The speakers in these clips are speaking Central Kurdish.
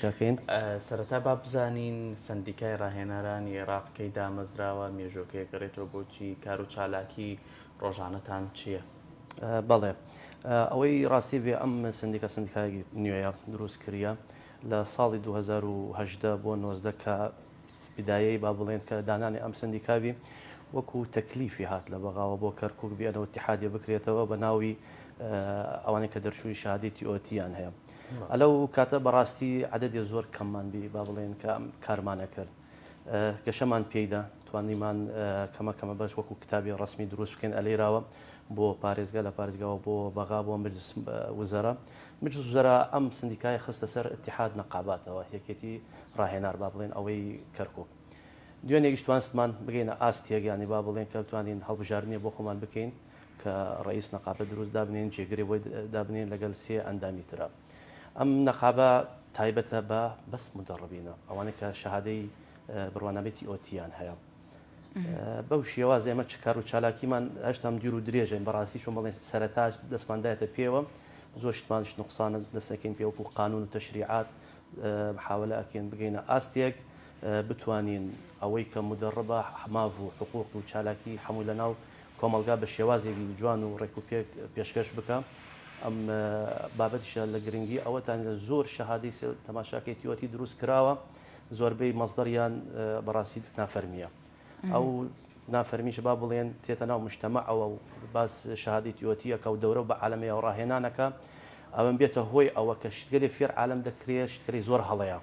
تەماشاکەین. سەرەتا با بزانین سندیکای ڕاهێنەرانی عێراق کەی دامەزراوە، مێژووکەیە گەڕێتەوە بۆچی، کار و چالاکی ڕۆژانەتان چییە؟ بەڵێ ئەوەی ڕاستی بێ ئەم سندیکای نوێیە دروست کردە لە ساڵی 2010 بۆ 90 کە سپیدایەی با بڵێن کە دانانی ئەم سندیکاوی وەکو تەکلیفی هات لە بەغاوە بۆ کەرکووک بێنەوە اتحادیە بکرێتەوە بە ناوی ئەوانەی کە دەرچووی شهادەی تیۆتیان هەیە. ئەلەو کاتە بەڕاستی عەدەدێ زۆر کەممان بی با بڵێن کە کارمانە کرد گەشەمان پێیدا توانیمان کەمە بەش وەکو کتابی ڕسمی دروست بکەین ئەلێراوە بۆ پارێزگا لە پارێزگاوە بۆ بەغا بۆ مجلس وزەرا ئەم سندیکای خستە سەر اتحاد نەقاباتەوە یەکێتی ڕاهێنار با بڵێن ئەوەی کەرکووک. دوێنێکیش توانستمان بگەینە ئاستیەگەانی با بڵێن کە بتوانین هەڵبژاردننیە بۆ خۆمان بکەین کە ڕئیس نەقابەت دروست دابنێن جێگرێ بۆی دابنێن لەگەڵ سێ ئەندامی ترە. ئەم نەقابە تایبەتە بە بەس مدەڕبینە ئەوانەی کە شەهادەی بڕوانامەتی ئۆتیان هەیە. بەو شێوازە ئێمە چکار و چالاکیمان هەشتام دیر و درێژین بەڕاستی چۆن بڵێن سەرەتا دەستماندایەتە پێوە زۆر شتمانش نقصانە دەستەکەین پێ وەکو قانون و تەشریعات محاولە ئەکەین بگەینە ئاستێک بتوانین ئەوەی کە مدەڕبە ماڤ و حقوق و چالاکی هەموو لەناو کۆمەلگا بە شێوازێکی جوان و ڕێک و پێشکەش بکەم. ئەم بابەتیشە لە گرنگی ئەوەتان زۆر شەهادەی تەماشاکەی تیۆتی دروست کراوە زۆربەی مەزدەریان بەڕاستی نافەرمیە. ئەو نافەرمیش با بڵێن تێتە ناو مجتەمەعەوە و باس شەهادەی تیۆتیەکە و دەورە بە عالەمەیە و ڕاهێنانەکە ئەوەم بێتە هۆی ئەوە کە شتگەلی فێر عالەم دەکرێت شتکەری زۆر هەڵەیە.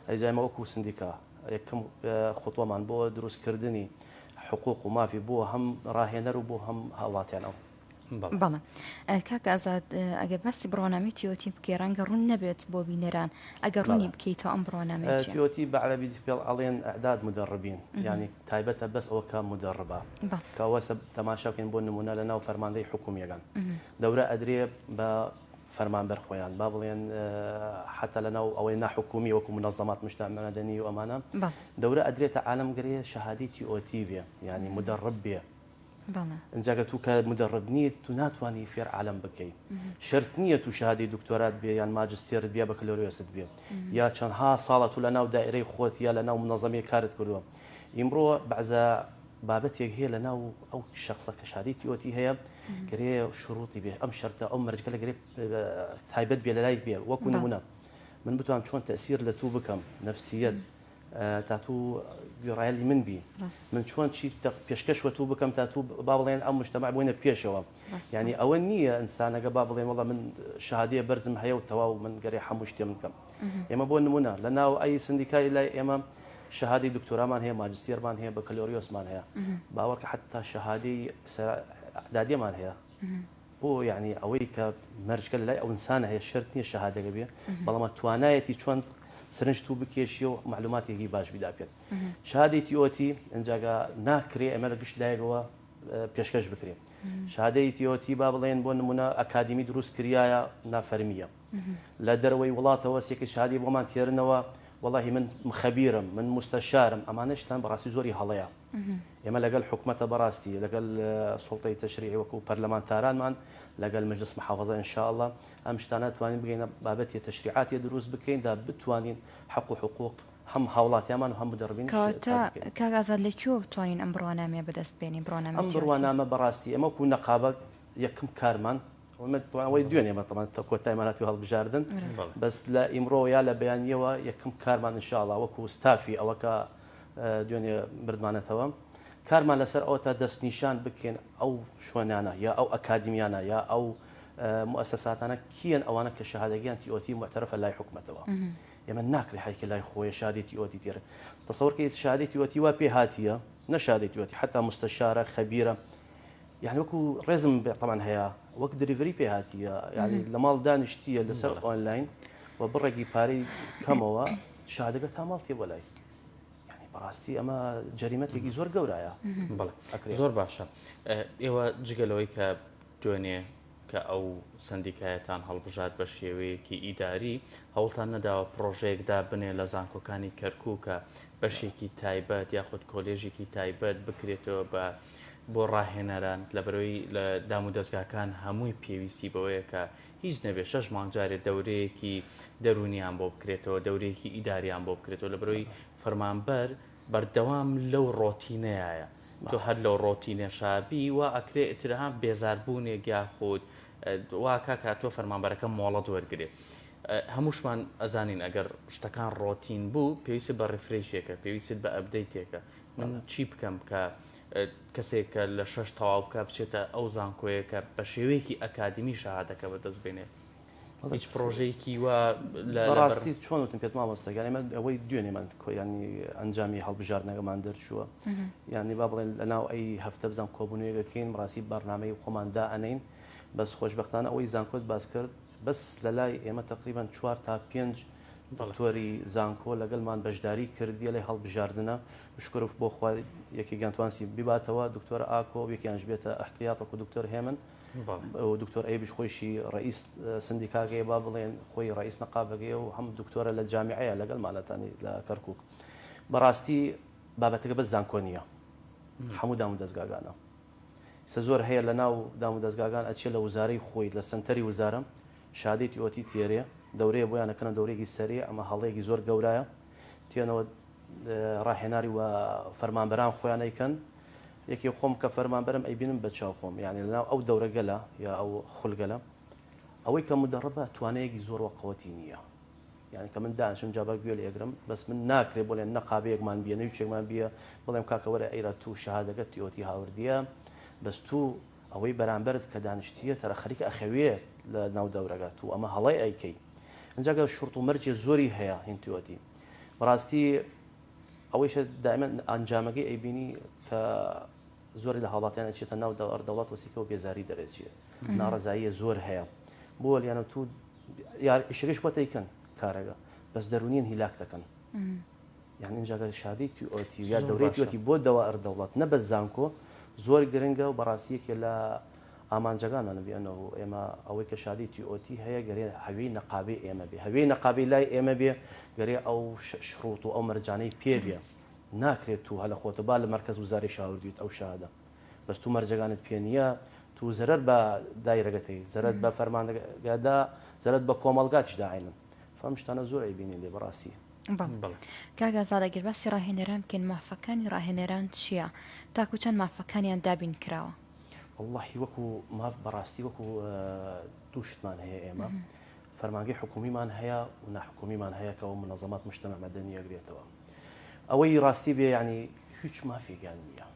ئەیجایمە وەکو سندیکا یەکەم خوتوەمان بۆ دروستکردنی حقوق و مافی بۆ هەم ڕاهێنەر و بۆ هەم هاوڵاتیانەوە. بەڵێ کاک ئازاد ئەگەر باسی بڕۆنامی تیۆتی بکەی ڕەنگە ڕوون نەبێت بۆ بینەران ئەگەر ڕوونی بکەیتەوە ئەم بڕۆنامە تیۆتی بە عەرەبی پێڵ ئەڵێن ئەعداد مدەڕبین یعنی تایبەتە بەس ئەوە کە مدەڕبە کەوە تەماشا بکەین بۆ نمونە لە ناو فەرماندەی حکوومیەکان دەورە ئەدرێ بە فەرمانبەر خۆیان با بڵێن حتا لە ناو ئەوەی ناحکومی وەکو منەظەمات مجتەمع مەدەنی و ئەمانە دەورە ئەدرێتە عالەمگرێ شەهادەی تیۆتی بێ یعنی مدەڕب بێ. ئەنجاگە تو کە مدەڕب نیت تو ناتوانانی فێر عالم بکەیت شرت نییە تو شەهادەی دکتۆرات بێ یان ماجستێرت بێ بەکەلۆریۆست بێ یا چەندها ساڵە تو لە ناو دائرەی خۆت یا لە ناو منەظەمی کارت کردووە. ئیمڕۆ بەعزە بابەتێک هەیە لە ناو ئەو شخصە کە شەهادەی تیۆتی هەیە گرێ شروطی بێ ئەم شەرتە ئەو مەرجگە لە گرێ تایبەت بێ لە لای بێ وەکو نمونە من بتوان چۆن تەسیر لە تو بکەم نەفسیەت تا تو گوێڕایەلی من بی من چۆن چی پێشکەشوە تو بکەم تا تو با بڵێن ئەم مجتەمع بووینە پێشەوە یعنی ئەوە نییە ئینسانەکە با بڵێن وەڵا من شەهادەیە بەرزم هەیە و تەواو من گەرێ هەموو شتێم بکەم. ئێمە بۆ نمونە لە ناو ئەی سندیکای لای ئێمە شەهادەی دکتۆرامان هەیە ماجستێرمان هەیە بەکەلۆریۆسمان هەیە باوەڕکە حتا شەهادەی ئەعدادیەمان هەیە بۆ یعنی ئەوەی کە مەرجگە لە لای ئەو ئینسانە هەیە شەرت نییە شەهادەگە بێ بەڵام توانایەتی چۆن سرنج تو بکێشی و معلوماتێکی باش بیدا پێت. شەهادەی تیۆتی ئەنجاگە ناکرێ ئەمە لە گشت لایەکەوە پێشکەش بکرێت. شەهادەی تیۆتی با بڵێن بۆ نمونە ئەکادیمی دروست کریایە نافەرمیە لە دەرەوەی وڵاتەوە سێکی شەهادەی بۆمان تێرنەوە والله من خەبیرم من مستەشارم ئەمانەشتان بەڕاستی زۆری هەڵەیە. ئێمە لەگەڵ حکومەتە بەڕاستی لەگەڵ سوڵتەی تەشریعی وەکو پەرلەمانتارانمان لەگەڵ مەجلس محافەزە ئینشاءالله ئەم شتانە توانین بگەینە بابەتی تەشریعاتی دروست بکەین دا بتوانین حق و حقوق هەم هاوڵاتیامان و هەم مدەڕبین. کاک ئازاد لەکوێ بتوانین ئەم بڕوانامەیە بەدەست بێنین بڕوانامە ئەم بڕوانامە بەڕاستی ئەمە وەکو نەقابە یەکەم کارمان ئەوەی دوێنێ مەتەمان کۆتایمانەتی هەڵبژاردن بەس لە ئیمڕۆ یا لە بەیانیەوە یەکەم کارمان ئینشاءالله وەکو ستافی ئەوەکە دوێنێ بردمانێتەوە کارمان لەسەر ئەوە تا دەستنیشان بکەین ئەو شوێنانە یا ئەو ئەکادیمیانە یا ئەو مؤسساتانە کیان ئەوانە کە شەهادەگیان تیۆتی معتەرەفە لای حکومەتەوە. ئێمە ناکرێ حیکە لای خۆی شادی تیۆتی تێرە تەسەوەرکەی شادی تیۆتی وا پێ هاتیە نەشادی تیۆتی حتا مستەشارە خەبیرە يعني وەکو ڕێزم بێتەمان هەیە وەک دلیڤری پێ هاتیە یعنی لە ماڵ دانیشتیە لەسەر ئۆنلاین و بڕێکی پارەی کەمەوە شادەگە تا ماڵ تێ بەلای یعنی بەڕاستی ئەمە جەریمەتێکی زۆر گەورایە. زۆر باشە. ئێوە جگەلەوەی کە دوێنێ کە ئەو سندیکایەتان هەڵبژات بە شێوەیەکی ئیداری هەوڵتان نەداوە پرۆژەیەکدا بنێ لە زانکۆکانی کەرکووکە بەشێکی تایبەت یاخود کۆلێژێکی تایبەت بکرێتەوە بە بۆ ڕاهێنەران لەبەرەوەی لە دام و دەستگاکان هەمووی پێویستی بەوەیە کە هیچ نەبێت 6 مانگ جارێت دەورەیەکی دەرونیان بۆ بکرێتەوە دەورەیەکی ئیداریان بۆ بکرێتەوە لەبەرەوەی فەرمانبەر بەردەوام لەو ڕۆتینەیە تۆ هەر لەو ڕۆتینە شابی و ئەکرێ ئترها بێزاربوونێک یاخود واکە کە تۆ فەرمانبەرەکە مۆڵەت وەرگێت هەمووشمان ئەزانین ئەگەر شتەکان ڕۆتین بوو پێویست بە ڕفرێشێکە پێویست بە ئەبدەیتێکە من چی بکەم کە کەسێک کە لە 6 تەواو بکە بچێتە ئەو زانکۆیە کە بە شێوەیەکی ئەکادمی شەهادەکە بەدەست بێنێ هیچ پرۆژەیەکی وە بەڕاستی چۆن وتم پێت مامۆستاگەانی ئەمە ئەوەی دوێنێمان ینی ئەنجامی هەڵبژاردنەکەمان دەرچووە ینی با بڵێن لەناو ئەی هەفتە بزانام کۆبوونەوەیەکەکەین ڕاستی بەرنامەی خۆماندا ئەنین بەس خۆشبەختانە ئەوەی زانکۆت باس کرد بەس لە لای ئێمە تقریبان 4 تا 5 دکتۆری زانکۆ لەگەڵمان بەشداری کردیە لای هەڵبژاردنە شکر بۆ خوا یەکی گیانتوانسی بباتەوە دکتۆرە ئاکۆ یەکیانش بێتە احتیاطە و دکتۆر هێمن دکتۆر ئەیبش خۆشی ڕئیس سندیکاگەیە با بڵێن خۆی ڕئیس نەقابەگەیە و هەم دکتۆرە لە جامیعەیە لەگەڵ مالەتانی لە کەرکووک بەڕاستی بابەتەکە بەس زانکۆ نییە هەموو دام و دەستگاگانە سە زۆر هەیە لە ناو دام و دەستگاگان ئەچێت لە وزارەی خۆی لە سنتەری وزارە شادەی تیۆتی تێرێ دەورەیە بۆیان نەکەنە دەورێکی سەری ئەمە هەڵەیەکی زۆر گەورایە تێنەوە ڕاهێناری و فەرمانبەران خۆیانەیکەن یەکی خۆم کە فەرمانبەرم ئەیبینم بە چاو خۆم یعنی لەناو ئەو دەورەگەلە یا ئەو خولگەلە ئەوەی کە مدەڕەبە توانەیەکی زۆر وەقەوەتی نییە یعنی کە من دانشم جابە گوێ لێگرم بەس من ناکرێ بۆ لێن نەقابەیەکمان بیە نەویچێکمان بیە بڵێم کاکەوەرە ئەیرە تو شەهادەکەت تیۆتی هاوردیە بەس تو ئەوەی بەرامبەرت کە دانیشتیە تەرە خەریکە ئەخەوێت لە ناو دەورەگات و ئەمە هەڵی ئەیکەی ئەنجاگە شورت و مەرجێ زۆری هەیە هینتیۆتی بەڕاستی ئەوەیشە دائما ئەنجامەکەی ئەیبینی کە زۆری لە هاڵاتیان ئەچێتە ناو دەوڵەت وەسیکە و بێزاری دەرێتێت ناڕەزاییە زۆر هەیە بۆ لیانە تو ئیشەکەش بۆ تەیکەن کارەکە بەس دەرونین هیلاک دەکەن یعنی اینجاگە شادی تیۆتی یا دەورەی تیۆتی بۆ دەوائر دەوڵەت نە بەس زانکۆ زۆر گرنگە و بەڕاستیەکێ لە ئامانجەکانمان بێنەوە ئێمە ئەوەی کە شادی تیۆتی هەیە گەرێ هەوی نەقابی ئێمە بێ هەوی نەقابی لای ئێمە بێ گەرێ ئەو شروط و ئەو مەرجانەی پێ بێ ناکرێت تو هەلە خۆتە با لە مرکز وزاری شاوردیت ئەو شادە بەس تو مەرجەکانت پێ نییە تو زەرەر بە دایرەکەتی زەرت بە فەرمانگەدا زەرت بە کۆمەڵگاتیشدا عینن فەم شتانە زۆر ئەیبینین لێ بەڕاستی کاگازادە گەر باسی ڕاهێنەران بکەین مافەکانی ڕاهێنەران چییە تاکو چەند مافەکانیان دابین کراوە واللهی وەکو ماف بەڕاستی وەکو دووشتمان هەیە ئێمە فەرمانگەی حکومیمان هەیە و ناحکومیمان هەیە کە ئەو منەظەمات مجتەمع مەدەنی ئەگرێتەوە ئەوەی ڕاستی بێ ینی هیچ مافێکیان نییە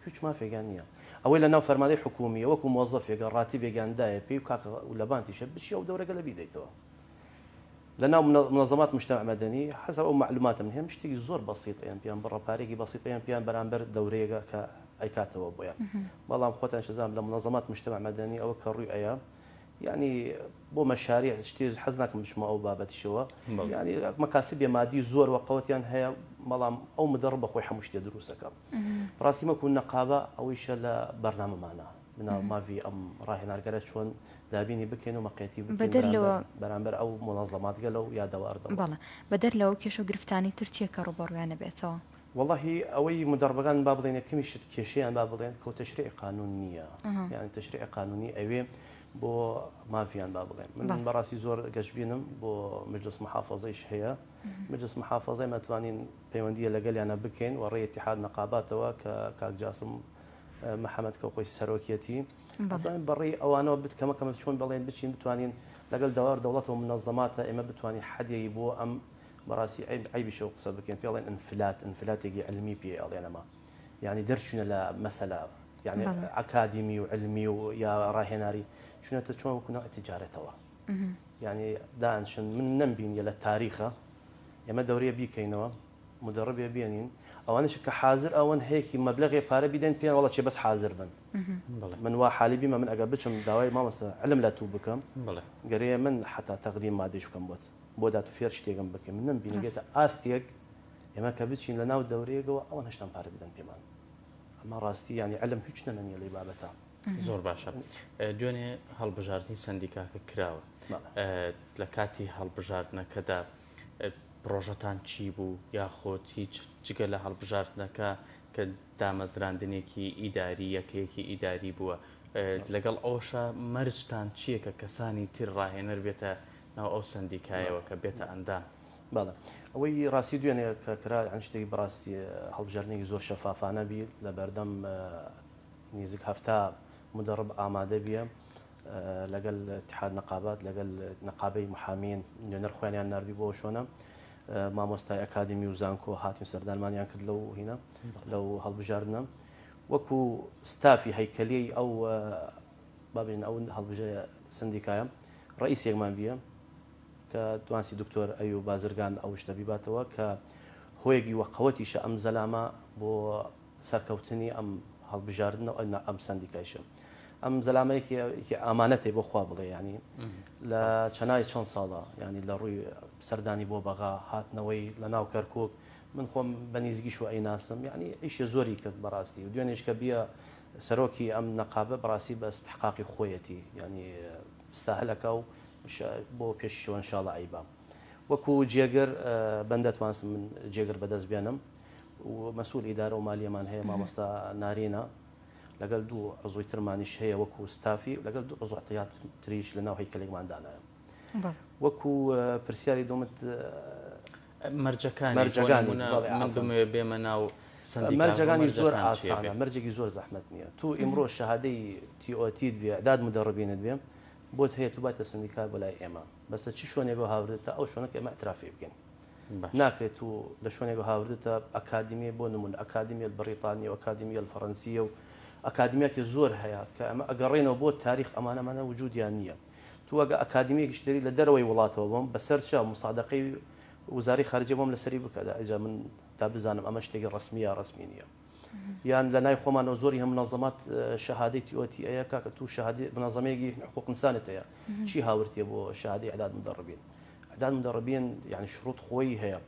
هیچ مافێکیان نییە ئەوەی لە ناو فەرمانگەی حکومیە وەکو مۆزەفێکە ڕاتی بێگاندایە پێی و کاکە و لەبانتیشە بچی ئەو دەورەگە لە بیدەیتەوە لە ناو منظمات مجتمع مەدەنی حەسب ئەو معلوماتم هەیە شتێکی زۆر بەسیط ئەیان پیان بڕەپارێکی بەسیط ئەیان پیان بەرامبەر دەورەیەکە کە ئەیکاتەوە بۆیان بەڵام خۆتان شەزانم لە منظمات مجتمع مەدەنی ئەوە کە ڕووی ئەیە یعنی بۆ مەشاریع شتێ حەز ناکەم بچمە ئەو بابەتیشەوە یعنی مەکاسبێ مادی زۆر وەقەوەتیان هەیە بەڵام ئەو مدەڕ بەخۆی هەموو شتێ دروستەکە ڕاستی مەکو نەقابە ئەوەیشە لە بەرنامەمانە بناو ماوی ئەم ڕاهێنارگەرە چۆن دابینی بکەین و مەقێتی بەرامبەر ئەو منظەمات گەلەو یا دەواردە بەڵێ بەدەر لەوە کێشە و گرفتانی تر چیەکە ڕوبەڕویانە بێتەوە واللهی ئەوەی مدەڕبەکان با بڵێن یەکەمی شت کێشەیان با بڵێن کە تەشریع قانون نییە یعنی تەشریع قانونی ئەوێ بۆ مافیان با بڵێن من بەڕاستی زۆر گەشتبینم بۆ مجلس محافظەیش هەیە مجلس محافظەی مەتوانین پەیوەندیە لەگەلیانە بکەین و ڕێی اتحاد نەقاباتەوە کە کاک جاسم محەممەد کە خۆی سەرۆکیەتی بەڕێ ئەوانەوە بتکەمەکەمە چۆن بڵێن بچین بتوانین لەگەڵ داوار دەوڵەت و منەظەماتە ئێمە بتوانین حەدێکی بۆ ئەم بەڕاستی عیبیشە و قسە بکەین پێڵێن ئەنفلاتێکی علمی پێ ئەڵێنەما یعنی دەرچوونە لە مەسەلا یعنی ئەکادیمی و علمی و یا ڕاهێناری چونەتە چۆن وەکوونەوە تیجارەتەوە یعنی دانشن من نەمبینیە لە تاریخە ئێمە دەورەیە بیکەینەوە مدەڕبێ بێنین ئەوانش کە حاضر ئەوەن هەیەکی مەبلغی پارە بیدەن پێیان وڵات چێ بەس حاضر بن من وا حالی بیمە من ئەگەر بچم داوای مامۆستا علم لە تو بکەم گەرەیە من حتا تەقدیم مادەیش بکەم بۆ دات و فێر شتێکم بکەم من نەمبینێتە ئاستێک ئێمە کە بچین لە ناو دەورەیەکەوە ئەوەن هەشتان پارە بدەن پێمان ئەمە ڕاستی ینی علم هیچ نەمەنیە لەی بابەتە زۆر باشە دوێنێ هەڵبژاردننی سندیکاکە کراوە لە کاتی هەڵبژاردنەکەدا پرۆژەتان چی بوو یاخۆت هیچ جگە لە هەڵبژاردنەکە کە دامەزراندنێکی ئیداری یەکەیەکی ئیداری بووە لەگەڵ ئەوشە مەرجتان چییە کە کەسانی تر ڕاهێنەر بێتە ناو ئەو سندیکایەوە کە بێتە ئەندام باڵە ئەوەی ڕاستی دوێنێ کە کرا ئەن شتێکی بەڕاستی هەڵبژاردنێکی زۆر شەفافانە بی لە بەردەم نزیک هەفتا مدەڕب ئامادە بیە لەگەڵ اتحاد نقابات لەگەڵ نقابەی محامین نوێنەر خوێنیان نردی بۆ شۆنە مامۆستای ئەکادمی و زانکۆ هاتین سەردانمانیان کرد لەو هینە لەو هەڵبژاردنە وەکو ستافی هەیکەلی ئەو بابین ئەو هەڵبژە سندیکایە ڕئیسێکمان بیە کە توانسی دکتۆر ئەیوب بازرگان ئەو شتە بیباتەوە کە هۆیەکی وەقەوەتیشە ئەم زەلامە بۆ سەرکەوتنی ئەم هەڵبژاردنە ئەم سندیکایشە ئەم زەلامەیەکی ئامانەتی بۆ خوا بڵێ ینی لە چەنای چەند ساڵە ینی لە ڕووی سەردانی بۆ بەغا هاتنەوەی لە ناو کەرکک من خۆم بەنیزگی شو ئەیناسم ینی ئیشە زۆری کرد بەڕاستی و دوێنێش کە بیە سەرۆکی ئەم نەقابە بەڕاستی بە استحقاقی خۆیەتی ینی ستاهلەکە و بۆ پێشەوە انشاءڵە ئەیبام وەکو جێگر بەندە توانسم من جێگر بەدەست بێنم و مەسئول ئیدارە و مالیەمان هەیە مامۆستا نارینە لەگەڵ دوو عزوی ترمانیش هەیە وەکو ستافی لەگەڵ دوو عزو احتیاط تریش لە ناو هەیکەلێکماندانایە وەکو پرسیاری دومت مەرجەکانی من بمێ بێمە ناو مەرجەکانی زۆر ئاسانە مەرجێکی زۆر زەحمەت نییە تو ئیمڕۆ شەهادەی تیئۆتیت بێ ئەعداد مدەڕبینت بێ بۆت هەیە تو باتە سندیکا بەلای ئێمە بەستە چی شوێنێ بە هاوردێتە ئەو شوێنەکە ئێمە ئەترافی بکەین ناکرێت و لە شوێنێ بە هاوردێتە ئەکادیمی بۆ نمونە ئەکادیمیە بەریتانی و ئەکادیمیە فەڕەنسیە و ئەکادمیاتی زۆر هەیە کە ئەمە ئەگەڕێنەوە بۆ تاریخ ئەمانەمانە وجودیان نییە تو ئەگە ئەکادمیەکی شتێری لە دەرەوەی وڵاتەوە بۆم بەسەر چا مساعدەقەی وزاری خارجیە بۆم لەسەری بکەدا ئەجا من تا بزانم ئەمە شتێکی ڕسمیە ڕسمی نییە یان لە نای خۆمانەوە زۆری هەم منەظەمات شەهادەی تیئۆتی ئەیە کاکە تو شەهادەی منەظەمەیەکی حقوق ئینسانت هەیە چی هاوردیە بۆ شەهادەی ئەعداد مدەڕبین ئەعداد مدەڕبین یعنی شروط خۆی هەیە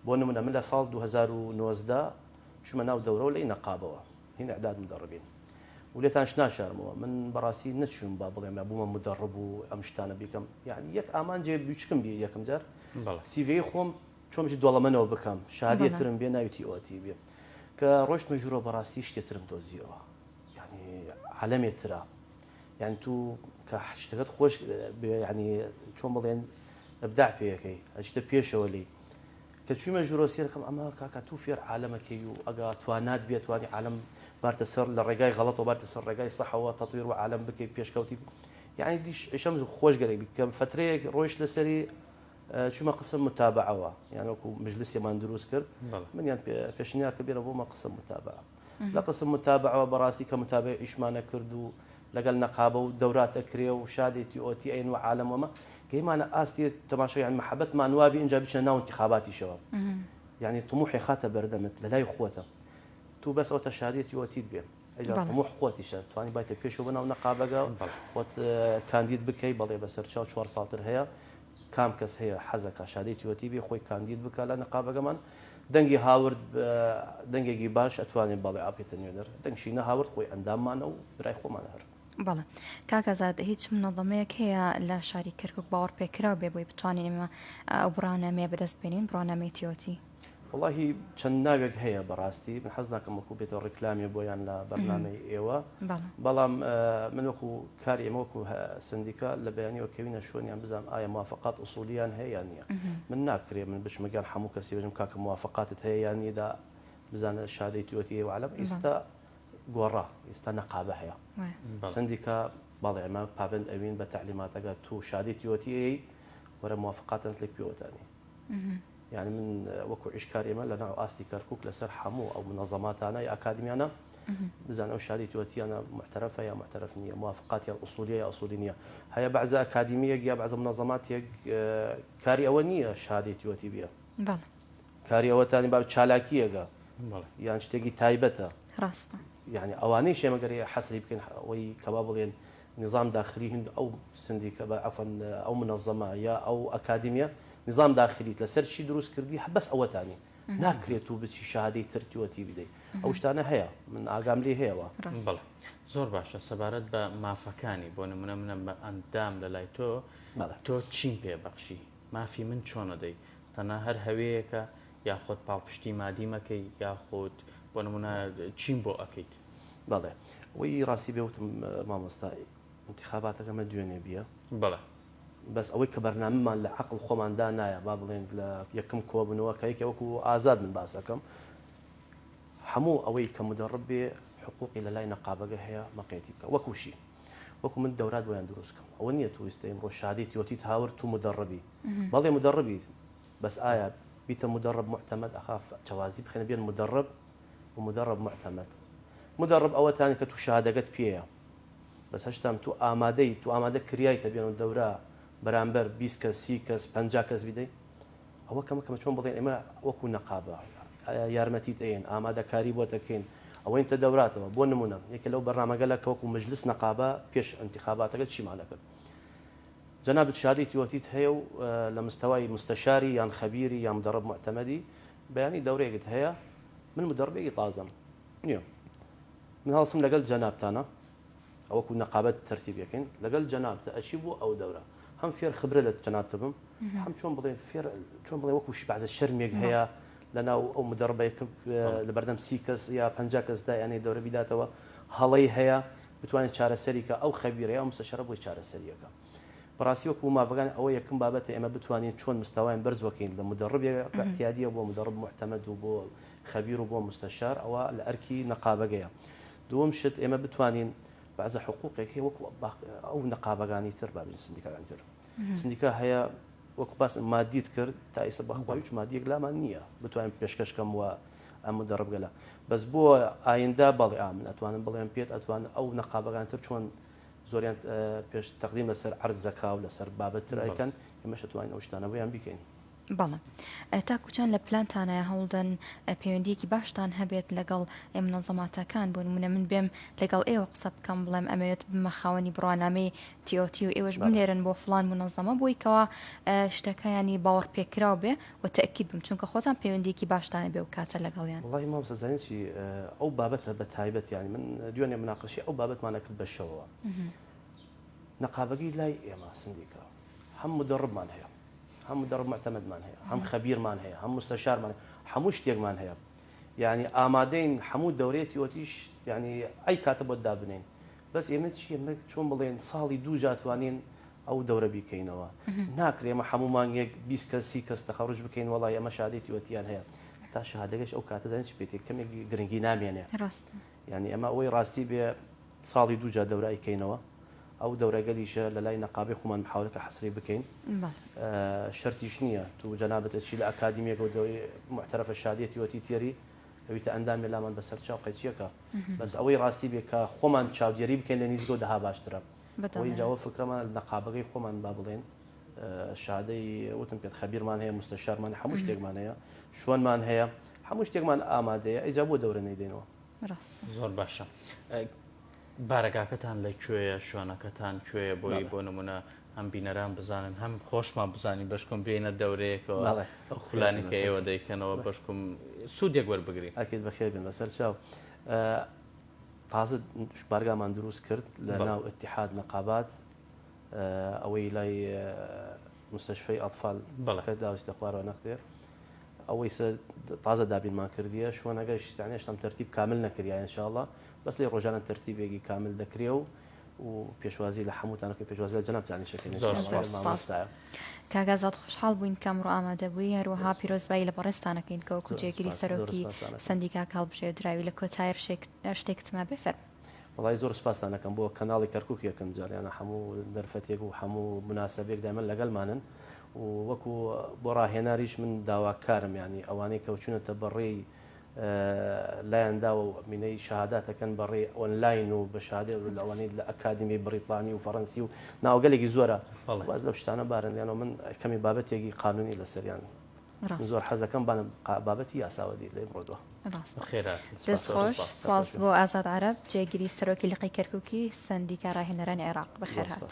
بۆ نمونە من لە ساڵ 2019 چوومە ناو دەورە و لەی نەقابەوە هین ئەعداد مدەڕبین و لێتانش ناشارمەوە من بەڕاستی نەچوون با بڵێم بوومە مدەڕب و ئەم شتانە بیکەم یعنی یەک ئامانجێ بچکم بێ یەکەم جار سیڤی خۆم چۆمشی دۆڵەمەنەوە بکەم شەهادەترم بێ ناوی تیئۆتی بێ کە ڕۆژمە ژوورە بەڕاستی شتێترم دۆزیەوە ینی عالەمێترا یعنی تو کە شتەکەت خۆش ینی چۆن بڵێن ئەبداع پێەکەی ئەشتە پێشەوە لی کە چوومە ژوورۆ سێرەکەم ئەمە کاکە تو فێر عالەمەکەی و ئەگا توانات بێت توانی عالەم بارتە سەر لە ڕێگای غەڵەت و بارتە سەر ڕێگای سەحەوە تەطویر و عالەم بکەی پێشکەوتی یعنی دیش ئەشەم خۆش گەرەی بکەم فترەیەک ڕۆیشت لەسەری چوومە قسم متابعەوە یان وەکو مجلسێمان دروست کرد منیان پێشنیار کە بێرە بۆمە قسم متابعە لە قسم متابعەوە بەڕاستی کە متابع ئیشمانە کرد و لەگەڵ نەقابە و دەوراتە کرێ و شادی تیئۆتی ئەین و عالەمەمە گەیمانە ئاستی تەماشای محەبەتمان وابی اینجا بچنە ناو انتخاباتیشەوە یعنی طموحی خاتە بەردەمت لە لای خۆتە تو بەس ئەوتە شادی تیئۆتیت بێ ئەجا طموح خۆتیشە توانی بایتە پێشەوە بناو نەقابەگە خۆت کاندید بکەی بەڵێ بەسەر 4 ساڵتر هەیە کام کەس هەیە حەزەکە شادی تیئۆتی بێ خۆی کاندید بکە لە نەقابەکەمان دەنگی هاورد دەنگێکی باش ئەتوانێت بەڵێ ئاپێتە نوێنەر دەنگشی نەهاورد خۆی ئەنداممانە و برای خۆمانە هەر بەڵێ کاکەزاد هیچ منەظەمەیەک هەیە لە شاری کەرکک باوەڕ پێکراوە بێ بۆی بتوانین ئێمە ئەو بڕانەمەیە بەدەست بێنین بڕانەمەی تیئۆتی واللهی چەند ناوێک هەیە بەڕاستی من حەز ناکەم وەکو بێتەوە ڕێکلامی بۆیان لە بەرنامەی ئێوە بەڵام من وەکو کاری ئێمە وەکو سندیکا لە بەیانیەوە کەوینە شوێنیان بزانم ئایا موافقات ئوسولیان هەیە یان نییە من ناکرێ من بچمەگەن هەموو کەسی بژم کاکە موافقاتت هەیە یان نیدا بزانە شادەی تیئۆتی و عالەم ئێستا گۆڕا ئێستا نەقابە هەیە سندیکا بەڵێ ئێمە پابند ئەوین بە تعلیماتەکە تو شادی تیئۆتی وەرە موافقاتت لە کوێوەتانی يعني من وەکو عیشکار ئێمە لە ناو ئاستی کەرکک لەسەر هەموو ئەو منەظەماتانە یا ئاکادمیانە بزان ئەو شاری تیئۆتیانە معتەرەفە یا معتەرەف نییە موافقاتیان ئوسولیە یا ئوسولی نییە هەیە بەعزە ئاکادمیەک یا بەعزە منەظەماتێک کاری ئەوە نییە شادی تیئۆتی بێ کاری ئەوەتانی با چالاکیەکە یان شتێکی تایبەتە ڕاستە يعني ئەوانەی شێمەگەری حەسری بکەن ئەوەی کەوا بڵێن نظام داخلی هند ئەو سندیکە بە عفەن ئەو منەظەمە یا ئەو ئاکادمیە نظام داخلیت لەسەر چی دروست کردی بەس ئەوەتانی ناکرێت و بچی شادەی تر تیئۆتی بدەیت ئەو شتانە هەیە من ئاگام لێ هەیەوە بەڵێ زۆر باشە سەبارەت بە مافەکانی بۆ نمونە منە بە ئەندام لە لای تۆ چیم پێبەخشی مافی من چۆنە دەی تەنها هەر هەوەیەکە یاخۆت پاڵپشتی مادی مەکەی یاخۆت بۆ نمونە چیم بۆ ئەکەیت بەڵێ وی ڕاستی بێوتم مامۆستای انتخاباتەکەمە دوێنێ بیە بەڵێ بەس ئەوەی کە بەرنامەمان لە عقل خۆماندا نایە با بڵێن لە یەکەم کۆبنەوە کەیکە وەکو ئازاد من باسەکەم هەموو ئەوەی کە مدەڕب بێ حقوقی لە لای نەقابەکە هەیە مەقێتی بکە وەکوشی وەکو من دەورات بۆیان دروستکەم ئەوە نییە تویستەیم بۆ شادی تیۆتیت هاورد تو مدەڕبی بەڵێ مدەڕبی بەس ئایا بیتە مدەڕب معتەمەد ئەخاف جوازی بخێنە بێن مدەڕب و مدەڕب معتەمەد مدەڕب ئەوەتانی کە تو شادەگەت پێیە بەس هەشتام تو ئامادەی تو ئامادە کریایتە بێن و دەورە بەرامبەر 20 کەس 30 کەس 50 کەس بیدەی ئەوە کەمە چۆن بڵێن ئێمە وەکو نەقابە یارمەتیت ئەین ئامادەکاری بۆ دەکەین ئەوەی تە دەوراتەوە بۆ نمونە یەکە لەو بەرنامەگەلە کەوەکو مجلس نەقابە پێش انتخاباتەکەت چیمانەکرد جەنابەت شادی تیۆتیت هەیە و لە مستەوای مستەشاری یان خەبیری یان مدەڕب معتەمەدی بەیانی دەورەیەکت هەیە من مدەڕبێکی تازەم نییە من هەڵسم لەگەڵ جەنابتانە ئەوەکو نەقابەت تەرتیبەکەین لەگەڵ جەنابتە ئەچی بوو ئەو دەورە هەم فێر خبرە لە جەنابتە بم هەم چۆن بڵێ فێر چۆن بڵێ وەکوشی بەعزە شەرمێک هەیە لەناو ئەو مدەڕبەیەکە لە بەردەم 30 کەس یا 50 کەسدا یانەی دەورە بیداتەوە هەڵەی هەیە بتوانێت چارەسەریکە ئەو خەبیرەیە ئەو مستەشەرە بۆی چارەسەریەکە بەڕاستی وەکو مافەکان ئەوە یەکەم بابەتە ئێمە بتوانین چۆن مستەوایان بەرزوەکەین لە مدەڕبێک احتیادیە بۆ مدەڕب معتەمەد و بۆ خەبیر و بۆ مستەشار ئەوە لە ئەرکی نەقابەگەیە دووەم شت ئێمە بتوانین بعض حقوقێک هەیە وەکو ئەو نەقابەکانی تر بابین سندیکەکان تر سندیکە هەیە وەکو باس مادیت کرد تا ئێستا بەخوا هیچ مادیەک لامان نییە بتوانین پێشکەشکەم وە ئەم مدەڕبگەلە بەس بۆ ئایندا بەڵێ من ئەتوانم بڵێم پێت ئەتوان ئەو نەقابەکان تر چۆن زۆریان پێش تەقدیم لەسەر عەرزەکە و لەسەر بابەتتر ئەیکەن ئێمەش ئەتوانین ئەو شتانە بۆیان بیکەین بەڵێ تاکوچان لە پلانتانە هەوڵدەن پەیوەندیەکی باشتان هەبێت لەگەڵ ئێمە منەظەماتەکان بۆ نمونە من بێم لەگەڵ ئێوە قسە بکەم بڵێم ئەمەوێت بمە خاوەنی بڕوانامەی تیۆتی و ئێوەش بنێرن بۆ فڵان منەظەمە بۆی کەوا شتەکەیانی باوەڕ پێکراو بێ و تەئکید بم چونکە خۆتان پەیوەندیەکی باشتانە بێ و کاتە لەگەڵیان وڵی مامۆستا زانیچی ئەو بابەتە بە تایبەت یانی من دوێنێ مناقەشی ئەو بابەتمانە کرد بەشەوە نەقابەگی لای ئێمە سندیکە هەم مدەڕبمان هەیە هەم مدەڕب معتەمەدمان هەیە هەم خەبیرمان هەیە هەم مستەشارمان هەموو شتێکمان هەیە یعنی ئامادەین هەموو دەورەی تیۆتیش یعنی ئەی کاتە بۆ دابنین بەس ئێمە چۆن بڵێن ساڵی دوو جاتوانین ئەو دەورە بیکەینەوە ناکرێ ئێمە هەمومان یەک 20 کەس 30 کەس تەخەڕوج بکەین وەڵای ئەمە شادەی تیۆتیان هەیە تا شهادەگەش ئەو کاتە زانیت چی پێێت کەمێکی گرنگی نامێنێ یعنی ئەمە ئەوەی ڕاستی بێ ساڵی دوو جا دەورە ئەیکەینەوە ئەو دەورەگەلیشە لە لای نەقابی خۆمان محاولەکە حەسری بکەین شەرتیش نییە تو جەنابەتە چی لە ئەکادیمیەکە و معتەرەفە شادیە تیۆتی تێری ئەویتە ئەندامی لامان بەسەر چاو قەیچیەکە بەس ئەوەی ڕاستی بێ کە خۆمان چاودێری بکەین لە نیزگە و دەها باشترە ئەوەی جاوە فکرەمان نەقابەکەی خۆمان با بڵێن شادەی وتم پێت خەبیرمان هەیە مستەشارمان هەموو شتێکمان هەیە شوۆنمان هەیە هەموو شتێکمان ئامادەیە ئەیجا بۆ دەورە نەیدێنەوە زۆر باشە بارەگاکەتان لەکوێیە شوێنەکەتان کوێیە بۆی بۆ نمونە هەم بینەران بزانن هەم خۆشمان بزانین بەشکم بێنە دەورەیەکەوە خولانی کە ئێوە دەیکەنەوە بەشکم سوودێک وەربگری ئەکێت بەخێر بن بەسەر چاو تازە بارگامان دروست کرد لە ناو ئەتیحاد نەقابات ئەوەی لای مستەشفەی ئەطفال بەڵکە داویستە خوارەوە نەخێر ئەوەی تازە دابینمان کردیە شوۆنەگەش هێشتام تەرتیب کامل نەکردیە ئینشاءڵڵا بەس لێ ڕۆژانە تەرتیبێکی کامل دەکرێ و پێشوازی لە هەمووتانەکە پێشوازی لە جەنابتانی شەکەین کاگازات خوشحاڵ بووین کەم ڕۆ ئامادە بووی هەروەها پیرۆزبایی لە بەڕێستانەکەین کە وەکو جێگیری سەرۆکی سندیکا کاڵبژێردراوی لە کۆتایر شتێکتما بفەر وڵی زۆر سپاسانەکەم بۆ کەناڵی کەرکووک یەکەم جاریانە هەموو دەرفەتێک و هەموو مناسبێک دایمەن لەگەڵمانن و وەکو بۆ ڕاهێناریش من داواکارم ینی ئەوانەی کەوچونەتە بەڕێی لایەندا و مینەی شەهاداتەکەن بەڕێ ئۆنلاین و بە شادێ ئەوانەی لە ئەکادمی بریتانی و فەڕەنسی و ناوگەلێکی زۆرە واز لەو شتانە بارن یانەوە من کەمی بابەتێکی قانونی لەسەریان زۆر حەزەکەم بابەتی یاساوەدی لێ بڕۆدەوە دەستخۆش سواز بۆ ئازاد عەرەب جێگیری سەرۆکی لقی کەرکووکی سندیکا ڕاهێنەرانی عێراق بەخێر هات